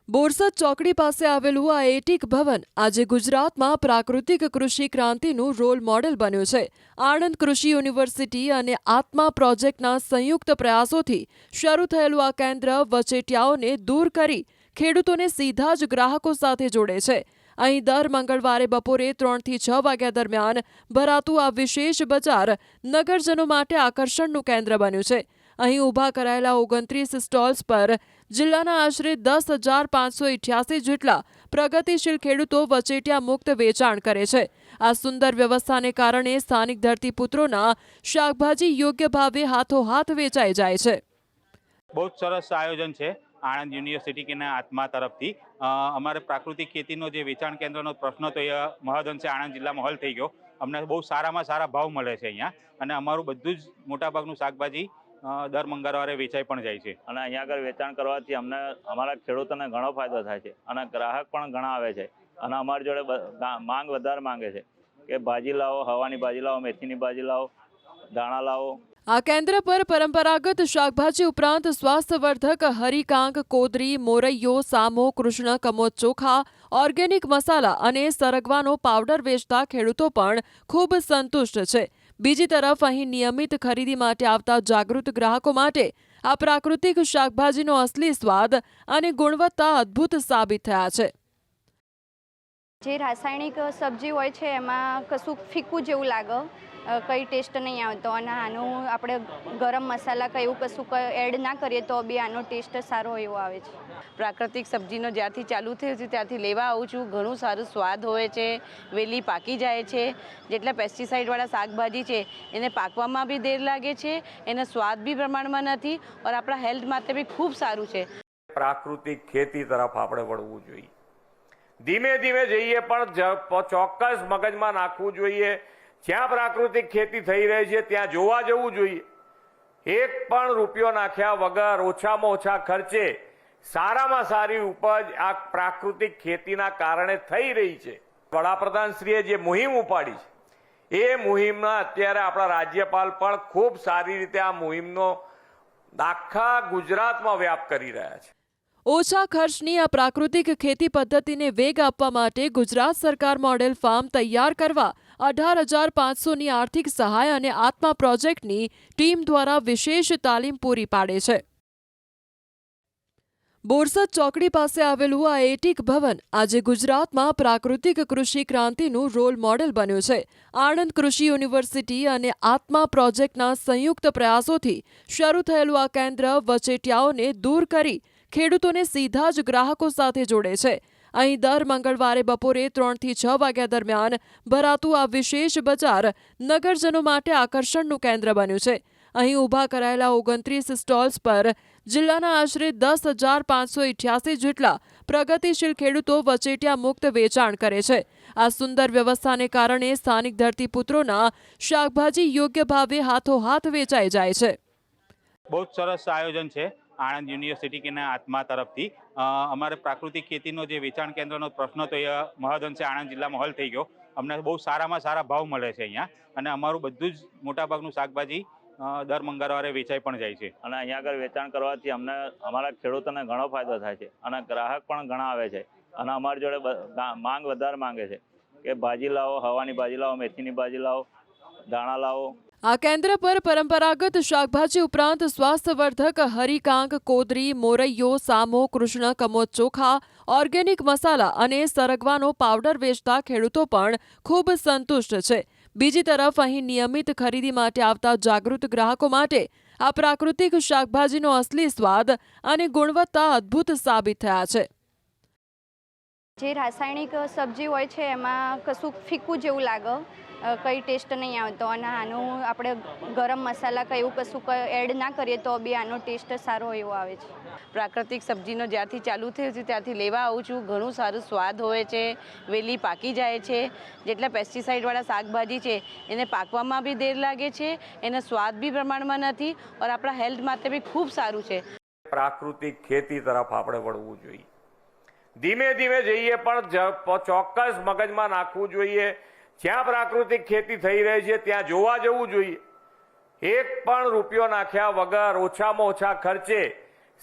બોરસદ ચોકડી પાસે આવેલું આ એટીક ભવન આજે ગુજરાતમાં પ્રાકૃતિક કૃષિ ક્રાંતિનું રોલ મોડેલ બન્યું છે. આણંદ કૃષિ યુનિવર્સિટી અને આત્મા પ્રોજેક્ટના સંયુક્ત પ્રયાસોથી શરૂ થયેલું આ કેન્દ્ર વચેટિયાઓને દૂર કરી ખેડૂતોને સીધા જ ગ્રાહકો સાથે જોડે છે. અહીં દર મંગળવારે બપોરે 3 થી 6 વાગ્યા દરમિયાન ભરાતું આ વિશેષ બજાર નગરજનો માટે આકર્ષણનું કેન્દ્ર બન્યું છે. અહીં ઊભા કરાયેલા 29 સ્ટોલ્સ પર જિલ્લાના આશરે 10,588 જેટલા પ્રગતિશીલ ખેડૂતો વચેટિયા મુક્ત વેચાણ કરે છે. આ સુંદર વ્યવસ્થાને કારણે સ્થાનિક ધરતીપુત્રોના શાકભાજી યોગ્ય ભાવે હાથોહાથ વેચાઈ જાય છે. બહુ સરસ આયોજન છે આણંદ યુનિવર્સિટીના આત્મા તરફથી. અમારે પ્રાકૃતિક ખેતીનો જે વેચાણ કેન્દ્રનો પ્રશ્ન હતો એ મહદઅંશે આણંદ જિલ્લામાં હલ થઈ ગયો. અમને બહુ સારામાં સારા ભાવ મળે છે અહીંયા, અને અમારું બધું જ મોટાભાગનું શાકભાજી દર મંગળવારે વેચાઈ પણ જાય છે. અને અહીંયા આગળ વેચાણ કરવાથી અમને અમારા ખેડૂતોને ઘણો ફાયદો થાય છે, અને ગ્રાહક પણ ઘણા આવે છે. અને અમારી જોડે માંગ વધારે માંગે છે કે ભાજી લાવો, હવાની ભાજી લાવો, મેથીની ભાજી લાવો, દાણા લાવો. આ કેન્દ્ર પર પરંપરાગત શાકભાજી ઉપરાંત સ્વાસ્થ્યવર્ધક હરીકાંગ, કોદરી, મોરૈયો, સામો, કૃષ્ણ, કમોદ ચોખા, ઓર્ગેનિક મસાલા અને સરગવાનો પાવડર વેચતા ખેડૂતો પણ ખૂબ સંતુષ્ટ છે. બીજી તરફ અહીં નિયમિત ખરીદી માટે આવતા જાગૃત ગ્રાહકો માટે આ પ્રાકૃતિક શાકભાજીનો અસલી સ્વાદ અને ગુણવત્તા અદ્ભુત સાબિત થયા છે. જે રાસાયણિક સબ્જી હોય છે એમાં કશું ફીકું જેવું લાગે, કંઈ ટેસ્ટ નહીં આવતો. અને આનું આપણે ગરમ મસાલા કે એવું કશું એડ ના કરીએ તો બી આનો ટેસ્ટ સારો એવો આવે છે. પ્રાકૃતિક સબ્જીનો જ્યારથી ચાલુ થયું છે ત્યારથી લેવા આવું છું. ઘણું સારું સ્વાદ હોય છે, વહેલી પાકી જાય છે. જેટલા પેસ્ટિસાઇડવાળા શાકભાજી છે એને પાકવામાં બી દેર લાગે છે, એનો સ્વાદ બી પ્રમાણમાં નથી, અને આપણા હેલ્થ માટે બી ખૂબ સારું છે. પ્રાકૃતિક ખેતી તરફ આપણે વળવું જોઈએ. ધીમે ધીમે જઈએ પણ ચોક્કસ મગજમાં નાખવું જોઈએ. જ્યાં પ્રાકૃતિક ખેતી થઈ રહી છે ત્યાં જોવા જવું જોઈએ. એક પણ રૂપિયો નાખ્યા વગર ઓછામાં ઓછા ખર્ચે સારામાં સારી ઉપજ આ પ્રાકૃતિક ખેતીના કારણે થઈ રહી છે. વડાપ્રધાનશ્રીએ જે મુહિમ ઉપાડી છે એ મુહિમમાં અત્યારે આપણા રાજ્યપાલ પણ ખૂબ સારી રીતે આ મુહિમનો આખા ગુજરાતમાં વ્યાપ કરી રહ્યા છે. ઓછા ખર્ચની આ પ્રાકૃતિક ખેતી પદ્ધતિને વેગ આપવા માટે ગુજરાત સરકાર મોડેલ ફાર્મ તૈયાર કરવા 18,500ની આર્થિક સહાય અને આત્મા પ્રોજેક્ટની ટીમ દ્વારા વિશેષ તાલીમ પૂરી પાડે છે. બોરસદ ચોકડી પાસે આવેલું આ એટીક ભવન આજે ગુજરાતમાં પ્રાકૃતિક કૃષિ ક્રાંતિનું રોલ મોડેલ બન્યું છે. આણંદ કૃષિ યુનિવર્સિટી અને આત્મા પ્રોજેક્ટના સંયુક્ત પ્રયાસોથી શરૂ થયેલું આ કેન્દ્ર વચેટિયાઓને દૂર કરી ખેડૂતોને સીધા જ ગ્રાહકો સાથે જોડે છે. અહીં દર મંગળવારે બપોરે 3 થી 6 વાગ્યા દરમિયાન ભરાતું આ વિશેષ બજાર નગરજનો માટે આકર્ષણનું કેન્દ્ર બન્યું છે. અહીં ઊભા કરાયેલા 29 સ્ટોલ્સ પર જિલ્લાના આશરે 10,588 જેટલા પ્રગતિશીલ ખેડૂતો વચેટિયા મુક્ત વેચાણ કરે છે. આ સુંદર વ્યવસ્થાને કારણે સ્થાનિક ધરતીપુત્રોના શાકભાજી યોગ્ય ભાવે હાથોહાથ વેચાઈ જાય છે. બહુ સરસ આયોજન છે આણંદ યુનિવર્સિટીના આત્મા તરફથી. અમારે પ્રાકૃતિક ખેતીનો જે વેચાણ કેન્દ્રનો પ્રશ્ન હતો એ મહદઅંશે આણંદ જિલ્લામાં હલ થઈ ગયો. અમને બહુ સારામાં સારા ભાવ મળે છે અહીંયા, અને અમારું બધું જ મોટાભાગનું શાકભાજી દર મંગળવારે વેચાઈ પણ જાય છે. અને અહીંયા આગળ વેચાણ કરવાથી અમને અમારા ખેડૂતોને ઘણો ફાયદો થાય છે, અને ગ્રાહક પણ ઘણા આવે છે. અને અમારી જોડે માંગ વધારે માંગે છે કે ભાજી લાવો, હવાની ભાજી લાવો, મેથીની ભાજી લાવો, દાણા લાવો. આ કેન્દ્ર પર પરંપરાગત શાકભાજી ઉપરાંત સ્વાસ્થ્યવર્ધક હરીકાંગ, કોદરી, મોરૈયો, સામો, કૃષ્ણ, કમોદ ચોખા, ઓર્ગેનિક મસાલા અને સરગવાનો પાવડર વેચતા ખેડૂતો પણ ખૂબ સંતુષ્ટ છે. બીજી તરફ અહીં નિયમિત ખરીદી માટે આવતા જાગૃત ગ્રાહકો માટે આ પ્રાકૃતિક શાકભાજીનો અસલી સ્વાદ અને ગુણવત્તા અદ્ભુત સાબિત થયા છે. જે રાસાયણિક સબ્જી હોય છે એમાં કશું ફીકું જેવું લાગે, કંઈ ટેસ્ટ નહીં આવતો. અને આનું આપણે ગરમ મસાલા કે એવું કશું એડ ના કરીએ તો બી આનો ટેસ્ટ સારો એવો આવે છે. પ્રાકૃતિક સબ્જીનો જ્યારથી ચાલુ થયું છે ત્યારથી લેવા આવું છું. ઘણું સારું સ્વાદ હોય છે, વહેલી પાકી જાય છે. જેટલા પેસ્ટિસાઇડવાળા શાકભાજી છે એને પાકવામાં બી દેર લાગે છે, એનો સ્વાદ બી પ્રમાણમાં નથી, અને આપણા હેલ્થ માટે બી ખૂબ સારું છે. પ્રાકૃતિક ખેતી તરફ આપણે વળવું જોઈએ. ધીમે ધીમે જઈએ પણ ચોક્કસ મગજમાં નાખવું જોઈએ. જ્યાં પ્રાકૃતિક ખેતી થઈ રહી છે ત્યાં જોવા જવું જોઈએ. એક પણ રૂપિયો નાખ્યા વગર ઓછામાં ઓછા ખર્ચે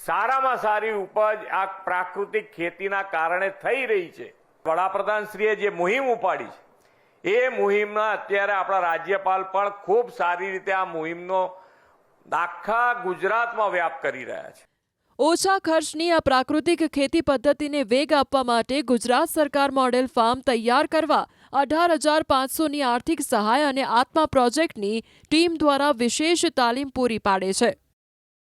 સારામાં સારી ઉપજ આ પ્રાકૃતિક ખેતીના કારણે થઈ રહી છે. વડાપ્રધાનશ્રીએ જે મુહિમ ઉપાડી છે એ મુહિમના અત્યારે આપણા રાજ્યપાલ પણ ખૂબ સારી રીતે આ મુહિમનો આખા ગુજરાતમાં વ્યાપ કરી રહ્યા છે. ઓછા ખર્ચની આ પ્રાકૃતિક ખેતી પદ્ધતિને વેગ આપવા માટે ગુજરાત સરકાર મોડેલ ફાર્મ તૈયાર કરવા 18,500ની આર્થિક સહાય અને આત્મા પ્રોજેક્ટની ટીમ દ્વારા વિશેષ તાલીમ પૂરી પાડે છે.